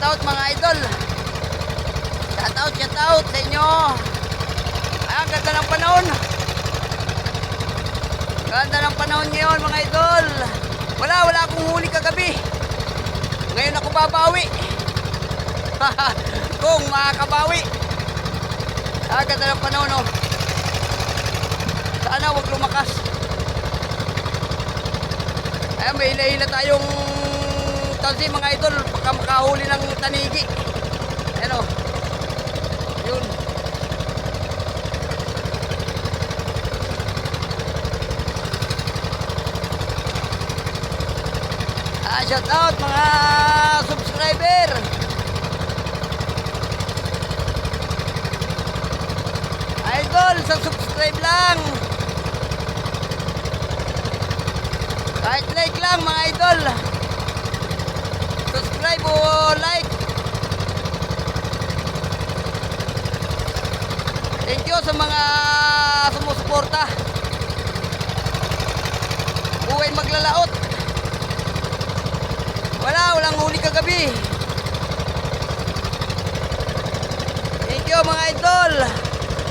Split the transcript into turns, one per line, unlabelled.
out mga idol. Shout out sa inyo. Ay, ang ganda ng panahon. Ganda ng panahon ngayon mga idol. Wala akong huli kagabi. Ngayon ako babawi. Kung makakabawi. Ang ganda ng panahon, oh. Sana wag lumakas. Ayan, may hila-hila tayong tansi mga idol. Baka makahuli ng tanigi. Ayan, oh. Yun. Shout out mga subscriber. Idol, sa subscribe lang. Kahit like lang mga idol. Subscribe o like. Thank you sa mga sumusuporta. Buhay maglalaot. Walang huli kagabi. Thank you mga idol.